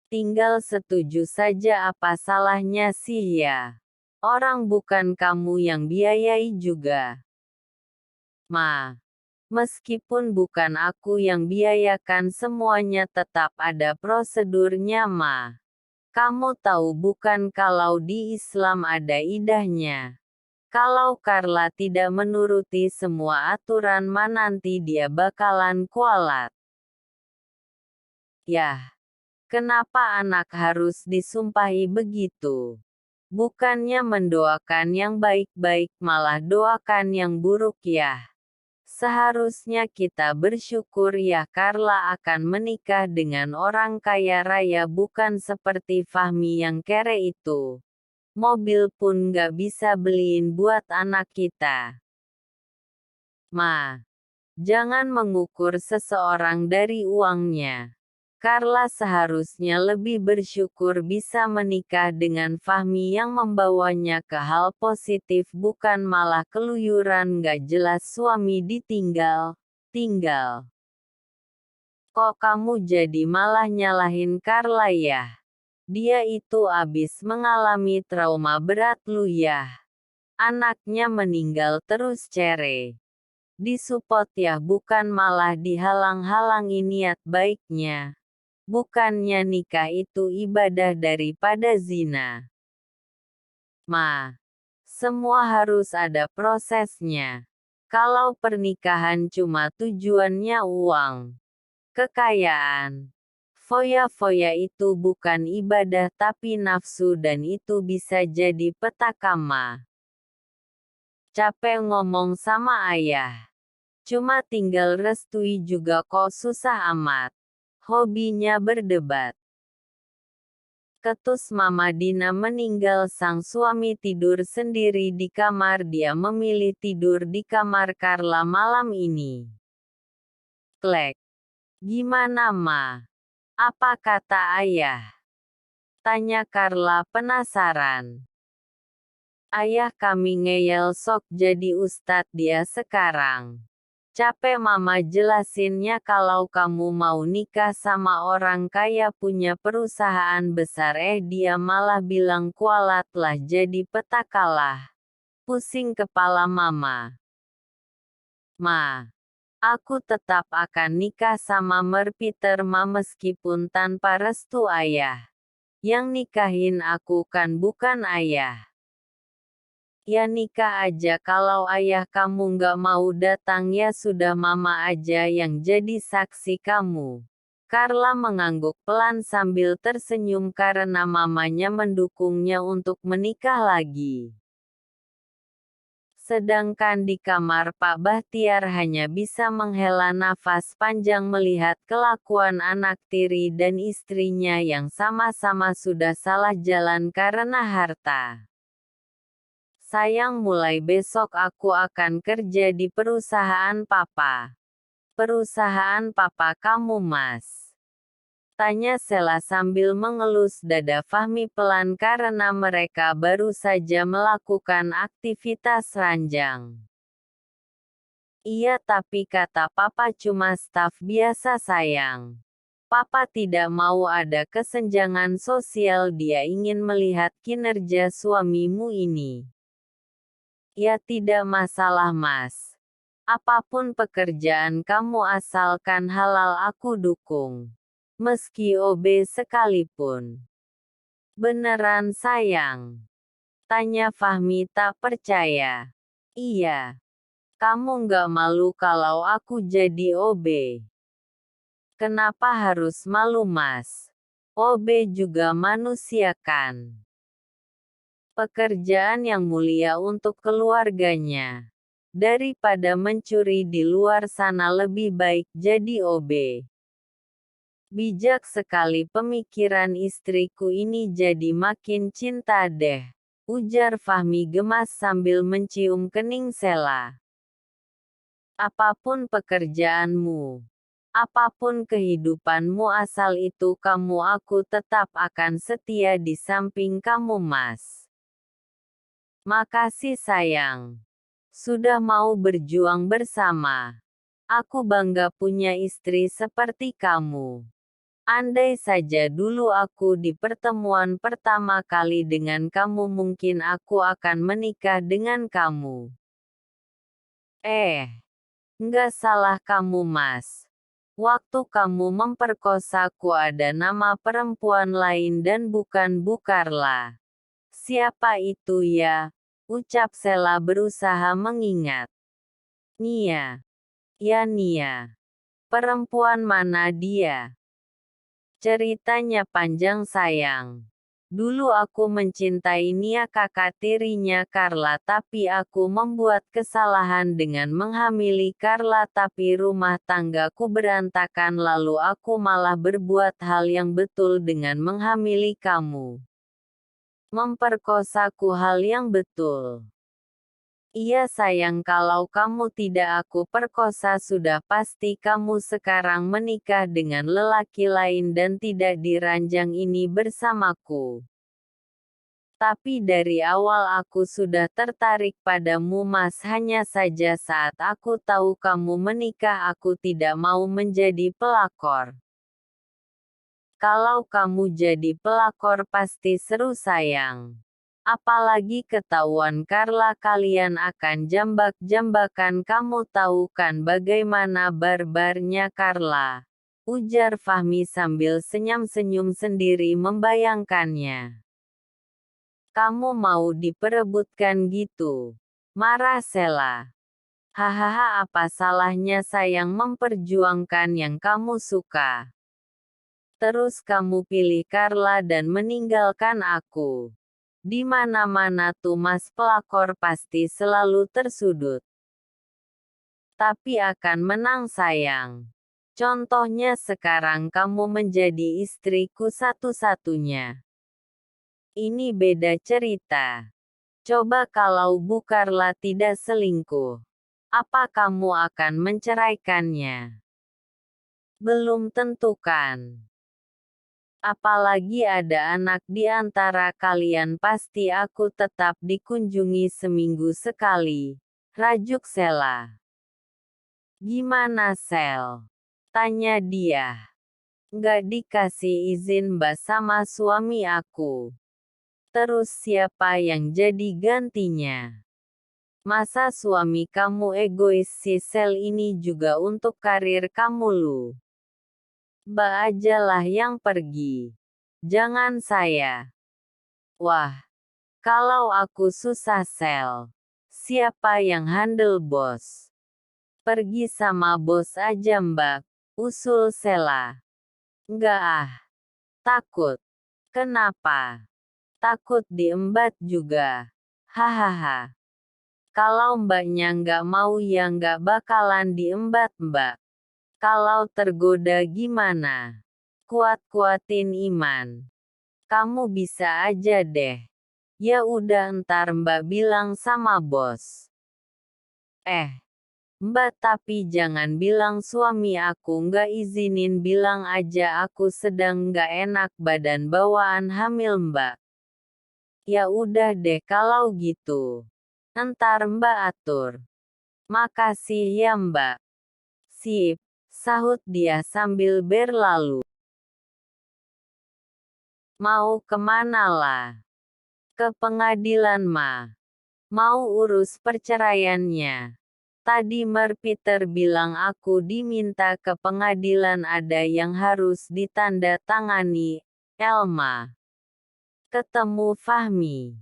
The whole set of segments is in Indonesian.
Tinggal setuju saja, apa salahnya sih ya? Orang bukan kamu yang biayai juga. Ma, meskipun bukan aku yang biayakan semuanya tetap ada prosedurnya Ma. Kamu tahu bukan kalau di Islam ada idahnya. Kalau Carla tidak menuruti semua aturan Ma, nanti dia bakalan kualat. Yah, kenapa anak harus disumpahi begitu? Bukannya mendoakan yang baik-baik malah doakan yang buruk ya. Seharusnya kita bersyukur ya Carla akan menikah dengan orang kaya raya, bukan seperti Fahmi yang kere itu. Mobil pun gak bisa beliin buat anak kita. Ma, jangan mengukur seseorang dari uangnya. Carla seharusnya lebih bersyukur bisa menikah dengan Fahmi yang membawanya ke hal positif, bukan malah keluyuran gak jelas suami ditinggal. Kok kamu jadi malah nyalahin Carla ya? Dia itu abis mengalami trauma berat lu ya. Anaknya meninggal terus cere. Disupport ya, bukan malah dihalang-halangi niat baiknya. Bukannya nikah itu ibadah daripada zina. Ma, semua harus ada prosesnya. Kalau pernikahan cuma tujuannya uang, kekayaan, foya-foya itu bukan ibadah tapi nafsu, dan itu bisa jadi petaka Ma. Capek ngomong sama ayah. Cuma tinggal restui juga kok susah amat. Hobinya berdebat. Ketus Mama Dina meninggal, sang suami tidur sendiri di kamar, dia memilih tidur di kamar Carla malam ini. Klek. Gimana Ma? Apa kata ayah? Tanya Carla penasaran. Ayah kami ngeyel sok jadi ustadz dia sekarang. Capek Mama jelasinnya, kalau kamu mau nikah sama orang kaya punya perusahaan besar, dia malah bilang kualat lah jadi petakalah. Pusing kepala Mama. Ma, aku tetap akan nikah sama Merpeter Ma, meskipun tanpa restu ayah. Yang nikahin aku kan bukan ayah. Ya nikah aja, kalau ayah kamu nggak mau datang ya sudah Mama aja yang jadi saksi kamu. Carla mengangguk pelan sambil tersenyum karena mamanya mendukungnya untuk menikah lagi. Sedangkan di kamar Pak Bahtiar hanya bisa menghela nafas panjang melihat kelakuan anak tiri dan istrinya yang sama-sama sudah salah jalan karena harta. Sayang, mulai besok aku akan kerja di perusahaan Papa. Perusahaan Papa kamu Mas? Tanya Sela sambil mengelus dada Fahmi pelan karena mereka baru saja melakukan aktivitas ranjang. Iya, tapi kata Papa cuma staf biasa sayang. Papa tidak mau ada kesenjangan sosial, dia ingin melihat kinerja suamimu ini. Ya tidak masalah Mas. Apapun pekerjaan kamu asalkan halal aku dukung. Meski OB sekalipun. Beneran sayang? Tanya Fahmi tak percaya. Iya. Kamu nggak malu kalau aku jadi OB? Kenapa harus malu Mas? OB juga manusia kan? Pekerjaan yang mulia untuk keluarganya. Daripada mencuri di luar sana lebih baik jadi OB. Bijak sekali pemikiran istriku ini, jadi makin cinta deh. Ujar Fahmi gemas sambil mencium kening Sela. Apapun pekerjaanmu, apapun kehidupanmu, asal itu kamu, aku tetap akan setia di samping kamu Mas. Makasih sayang. Sudah mau berjuang bersama. Aku bangga punya istri seperti kamu. Andai saja dulu aku di pertemuan pertama kali dengan kamu, mungkin aku akan menikah dengan kamu. Nggak salah kamu, Mas. Waktu kamu memperkosaku ada nama perempuan lain dan bukan Bu Carla. Siapa itu ya? Ucap Sela berusaha mengingat. Nia. Ya Nia. Perempuan mana dia? Ceritanya panjang sayang. Dulu aku mencintai Nia, kakak tirinya Carla, tapi aku membuat kesalahan dengan menghamili Carla, tapi rumah tanggaku berantakan, lalu aku malah berbuat hal yang betul dengan menghamili kamu. Memperkosaku, hal yang betul. Iya sayang, kalau kamu tidak aku perkosa sudah pasti kamu sekarang menikah dengan lelaki lain dan tidak di ranjang ini bersamaku. Tapi dari awal aku sudah tertarik padamu, Mas, hanya saja saat aku tahu kamu menikah aku tidak mau menjadi pelakor. Kalau kamu jadi pelakor pasti seru sayang. Apalagi ketahuan Carla, kalian akan jambak-jambakan, kamu tahu kan bagaimana barbarnya Carla, ujar Fahmi sambil senyum-senyum sendiri membayangkannya. Kamu mau diperebutkan gitu? Marah Sela. Hahaha, apa salahnya sayang memperjuangkan yang kamu suka? Terus kamu pilih Carla dan meninggalkan aku. Di mana-mana tuh Mas pelakor pasti selalu tersudut. Tapi akan menang sayang. Contohnya sekarang kamu menjadi istriku satu-satunya. Ini beda cerita. Coba kalau Bu Carla tidak selingkuh. Apa kamu akan menceraikannya? Belum tentu kan. Apalagi ada anak di antara kalian, pasti aku tetap dikunjungi seminggu sekali. Rajuk Sela. Gimana Sel? Tanya dia. Nggak dikasih izin Mbak sama suami aku. Terus siapa yang jadi gantinya? Masa suami kamu egois? Si Sel ini juga untuk karir kamu lu. Mbak ajalah yang pergi. Jangan saya. Wah, kalau aku susah Sel. Siapa yang handle bos? Pergi sama bos aja Mbak, usul Sela. Enggak ah. Takut. Kenapa? Takut diembat juga. Hahaha. Kalau mbaknya nggak mau ya nggak bakalan diembat Mbak. Kalau tergoda gimana? Kuat-kuatin iman. Kamu bisa aja deh. Ya udah ntar Mbak bilang sama bos. Mbak, tapi jangan bilang suami aku nggak izinin, bilang aja aku sedang nggak enak badan bawaan hamil Mbak. Ya udah deh kalau gitu. Ntar Mbak atur. Makasih ya Mbak. Sip, sahut dia sambil berlalu. Mau kemana lah? Ke pengadilan mah. Mau urus perceraiannya. Tadi Mer Peter bilang aku diminta ke pengadilan, ada yang harus ditanda tangani. Elma. Ketemu Fahmi.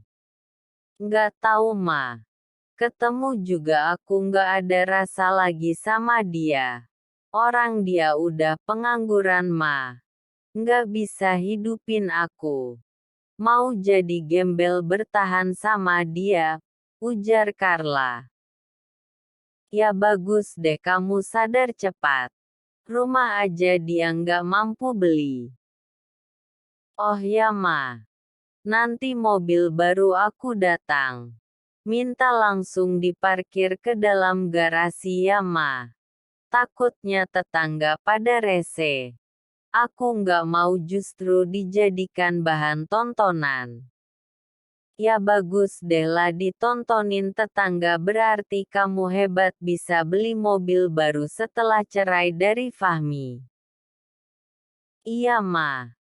Nggak tahu Ma. Ketemu juga aku nggak ada rasa lagi sama dia. Orang dia udah pengangguran Ma. Nggak bisa hidupin aku. Mau jadi gembel bertahan sama dia, ujar Carla. Ya bagus deh kamu sadar cepat. Rumah aja dia nggak mampu beli. Oh ya Ma. Nanti mobil baru aku datang. Minta langsung diparkir ke dalam garasi ya Ma. Takutnya tetangga pada rese. Aku nggak mau justru dijadikan bahan tontonan. Ya bagus deh lah ditontonin tetangga, berarti kamu hebat bisa beli mobil baru setelah cerai dari Fahmi. Iya Ma.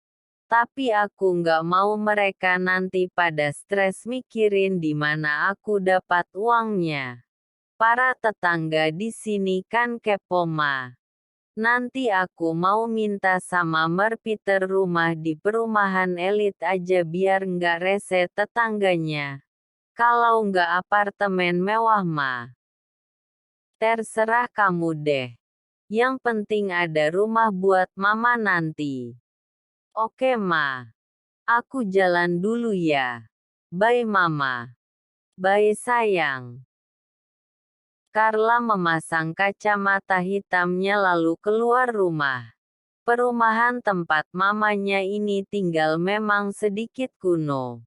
Tapi aku nggak mau mereka nanti pada stres mikirin di mana aku dapat uangnya. Para tetangga di sini kan kepo Ma. Nanti aku mau minta sama merpiter rumah di perumahan elit aja biar nggak rese tetangganya. Kalau nggak apartemen mewah mah. Terserah kamu deh. Yang penting ada rumah buat mama nanti. Oke ma. Aku jalan dulu ya. Bye mama. Bye sayang. Carla memasang kacamata hitamnya lalu keluar rumah. Perumahan tempat mamanya ini tinggal memang sedikit kuno.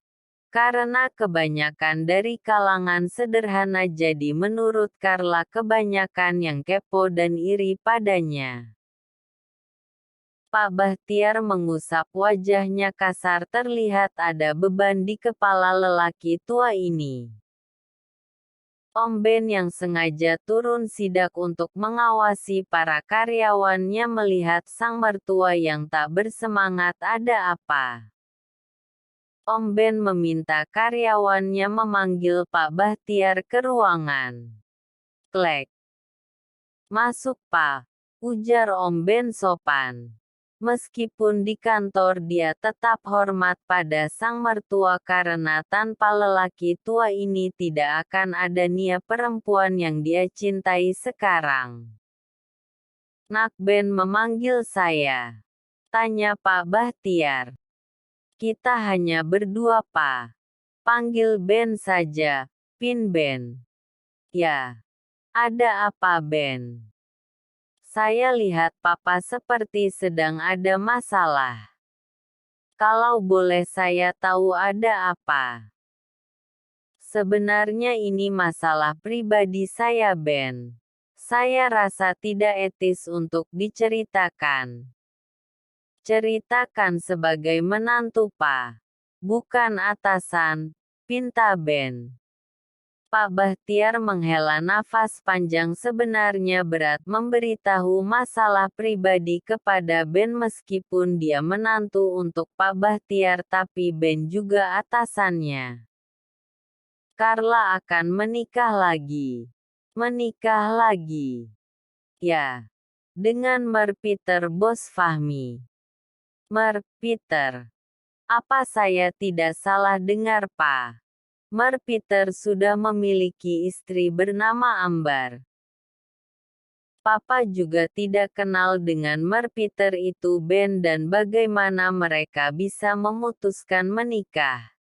Karena kebanyakan dari kalangan sederhana jadi menurut Carla kebanyakan yang kepo dan iri padanya. Pak Bahtiar mengusap wajahnya kasar terlihat ada beban di kepala lelaki tua ini. Om Ben yang sengaja turun sidak untuk mengawasi para karyawannya melihat sang mertua yang tak bersemangat ada apa. Om Ben meminta karyawannya memanggil Pak Bahtiar ke ruangan. Klek. Masuk Pak, ujar Om Ben sopan. Meskipun di kantor dia tetap hormat pada sang mertua karena tanpa lelaki tua ini tidak akan ada nia perempuan yang dia cintai sekarang. Nak Ben memanggil saya. Tanya Pak Bahtiar. Kita hanya berdua Pak. Panggil Ben saja, Pin Ben. Ya. Ada apa Ben? Saya lihat Papa seperti sedang ada masalah. Kalau boleh saya tahu ada apa? Sebenarnya ini masalah pribadi saya Ben. Saya rasa tidak etis untuk diceritakan. Ceritakan sebagai menantu Pak. Bukan atasan, pinta Ben. Pak Bahtiar menghela nafas panjang sebenarnya berat memberitahu masalah pribadi kepada Ben meskipun dia menantu untuk Pak Bahtiar tapi Ben juga atasannya. Carla akan menikah lagi. Menikah lagi. Ya. Dengan Merpiter Bos Fahmi. Merpiter. Apa saya tidak salah dengar Pak? Merpiter sudah memiliki istri bernama Ambar. Papa juga tidak kenal dengan Merpiter itu Ben dan bagaimana mereka bisa memutuskan menikah.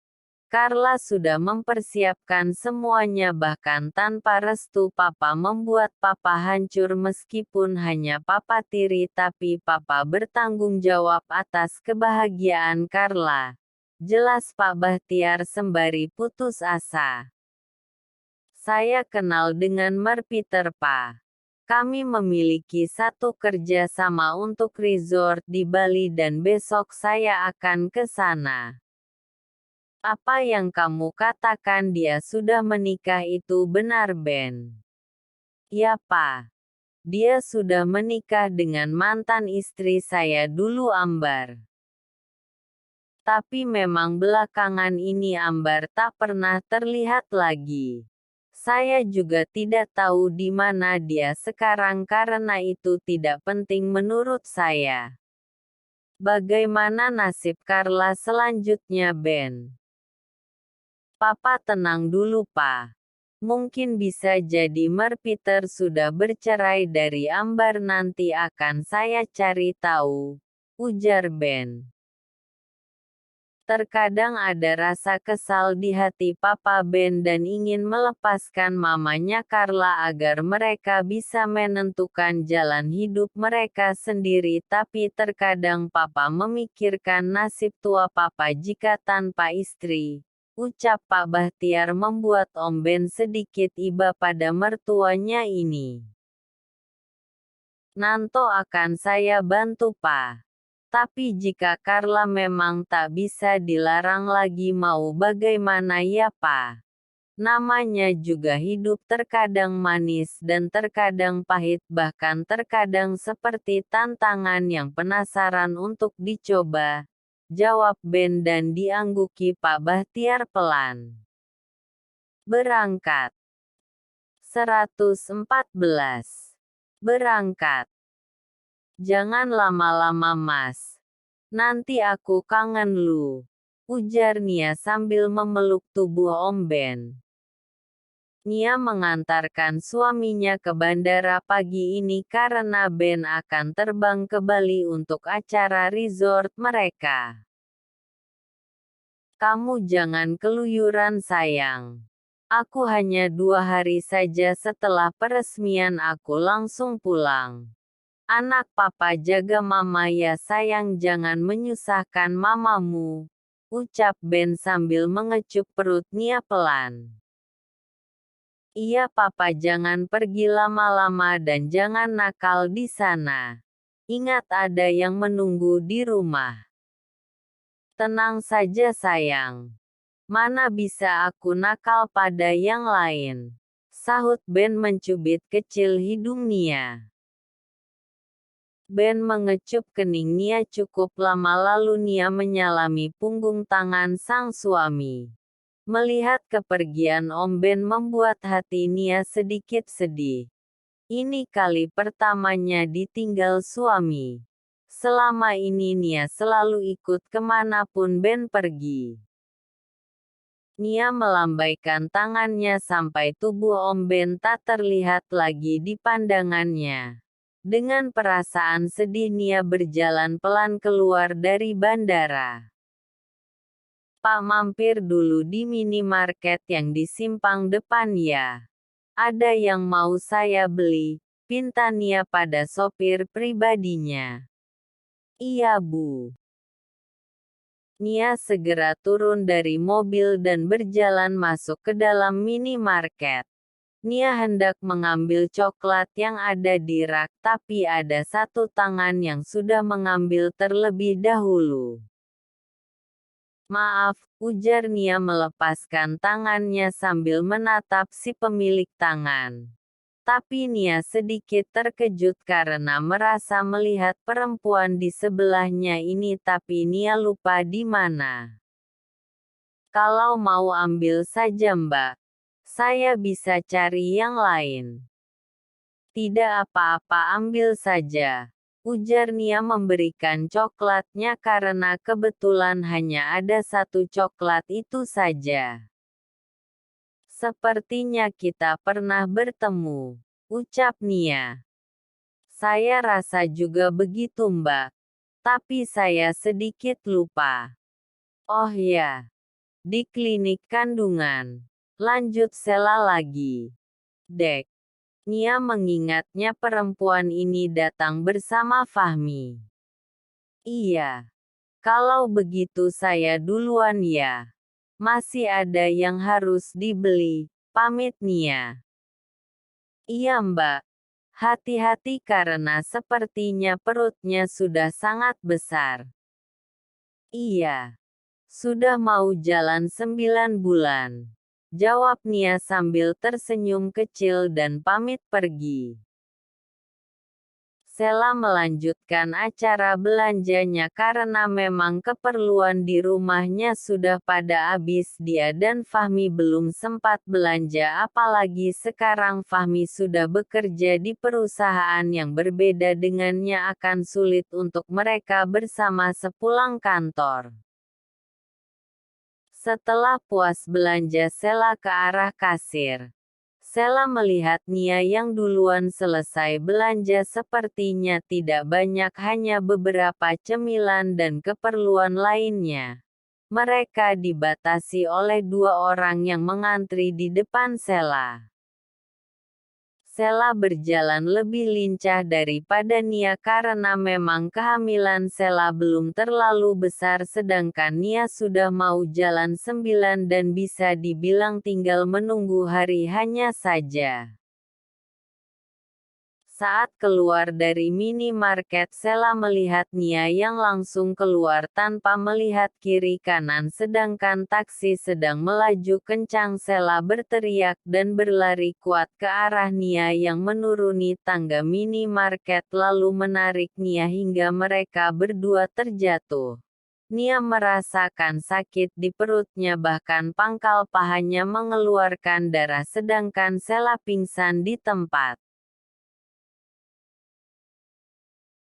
Carla sudah mempersiapkan semuanya bahkan tanpa restu Papa membuat Papa hancur meskipun hanya Papa tiri tapi Papa bertanggung jawab atas kebahagiaan Carla. Jelas Pak Bahtiar sembari putus asa. Saya kenal dengan Merpiter Pak. Kami memiliki satu kerja sama untuk resort di Bali dan besok saya akan ke sana. Apa yang kamu katakan dia sudah menikah itu benar Ben? Ya Pak. Dia sudah menikah dengan mantan istri saya dulu Ambar. Tapi memang belakangan ini Ambar tak pernah terlihat lagi. Saya juga tidak tahu di mana dia sekarang karena itu tidak penting menurut saya. Bagaimana nasib Carla selanjutnya Ben? Papa tenang dulu Pak. Mungkin bisa jadi Merpiter sudah bercerai dari Ambar nanti akan saya cari tahu, ujar Ben. Terkadang ada rasa kesal di hati Papa Ben dan ingin melepaskan mamanya Carla agar mereka bisa menentukan jalan hidup mereka sendiri tapi terkadang Papa memikirkan nasib tua Papa jika tanpa istri. Ucap Pak Bahtiar membuat Om Ben sedikit iba pada mertuanya ini. Nanto akan saya bantu Pak. Tapi jika Carla memang tak bisa dilarang lagi mau bagaimana ya Pak? Namanya juga hidup, terkadang manis dan terkadang pahit, bahkan terkadang seperti tantangan yang penasaran untuk dicoba, jawab Ben dan diangguki Pak Bahtiar pelan. Berangkat. 114. Berangkat. Jangan lama-lama Mas. Nanti aku kangen lu, ujar Nia sambil memeluk tubuh Om Ben. Nia mengantarkan suaminya ke bandara pagi ini karena Ben akan terbang ke Bali untuk acara resort mereka. Kamu jangan keluyuran sayang. Aku hanya 2 hari saja setelah peresmian aku langsung pulang. Anak papa jaga mama ya sayang, jangan menyusahkan mamamu, ucap Ben sambil mengecup perut Nia pelan. Iya papa, jangan pergi lama-lama dan jangan nakal di sana. Ingat ada yang menunggu di rumah. Tenang saja sayang. Mana bisa aku nakal pada yang lain, sahut Ben mencubit kecil hidung Nia. Ben mengecup kening Nia cukup lama lalu Nia menyalami punggung tangan sang suami. Melihat kepergian Om Ben membuat hati Nia sedikit sedih. Ini kali pertamanya ditinggal suami. Selama ini Nia selalu ikut kemanapun Ben pergi. Nia melambaikan tangannya sampai tubuh Om Ben tak terlihat lagi di pandangannya. Dengan perasaan sedih Nia berjalan pelan keluar dari bandara. Pak, mampir dulu di minimarket yang di simpang depan ya. Ada yang mau saya beli, pinta Nia pada sopir pribadinya. Iya Bu. Nia segera turun dari mobil dan berjalan masuk ke dalam minimarket. Nia hendak mengambil coklat yang ada di rak, tapi ada satu tangan yang sudah mengambil terlebih dahulu. Maaf, ujar Nia melepaskan tangannya sambil menatap si pemilik tangan. Tapi Nia sedikit terkejut karena merasa melihat perempuan di sebelahnya ini, tapi Nia lupa di mana. Kalau mau ambil saja Mbak. Saya bisa cari yang lain. Tidak apa-apa, ambil saja, ujar Nia memberikan coklatnya karena kebetulan hanya ada satu coklat itu saja. Sepertinya kita pernah bertemu, ucap Nia. Saya rasa juga begitu Mbak. Tapi saya sedikit lupa. Oh ya, di klinik kandungan. Lanjut Sela lagi. Dek. Nia mengingatnya perempuan ini datang bersama Fahmi. Iya. Kalau begitu saya duluan ya. Masih ada yang harus dibeli, pamit Nia. Iya Mbak. Hati-hati karena sepertinya perutnya sudah sangat besar. Iya. Sudah mau jalan 9 bulan. Jawab Nia sambil tersenyum kecil dan pamit pergi. Sela melanjutkan acara belanjanya karena memang keperluan di rumahnya sudah pada habis. Dia dan Fahmi belum sempat belanja, apalagi sekarang Fahmi sudah bekerja di perusahaan yang berbeda dengannya, akan sulit untuk mereka bersama sepulang kantor. Setelah puas belanja Sela ke arah kasir. Sela melihat Nia yang duluan selesai belanja, sepertinya tidak banyak, hanya beberapa cemilan dan keperluan lainnya. Mereka dibatasi oleh 2 orang yang mengantri di depan Sela. Sela berjalan lebih lincah daripada Nia karena memang kehamilan Sela belum terlalu besar, sedangkan Nia sudah mau jalan 9 dan bisa dibilang tinggal menunggu hari hanya saja. Saat keluar dari minimarket, Sheila melihat Nia yang langsung keluar tanpa melihat kiri kanan sedangkan taksi sedang melaju kencang. Sheila berteriak dan berlari kuat ke arah Nia yang menuruni tangga minimarket lalu menarik Nia hingga mereka berdua terjatuh. Nia merasakan sakit di perutnya bahkan pangkal pahanya mengeluarkan darah sedangkan Sheila pingsan di tempat.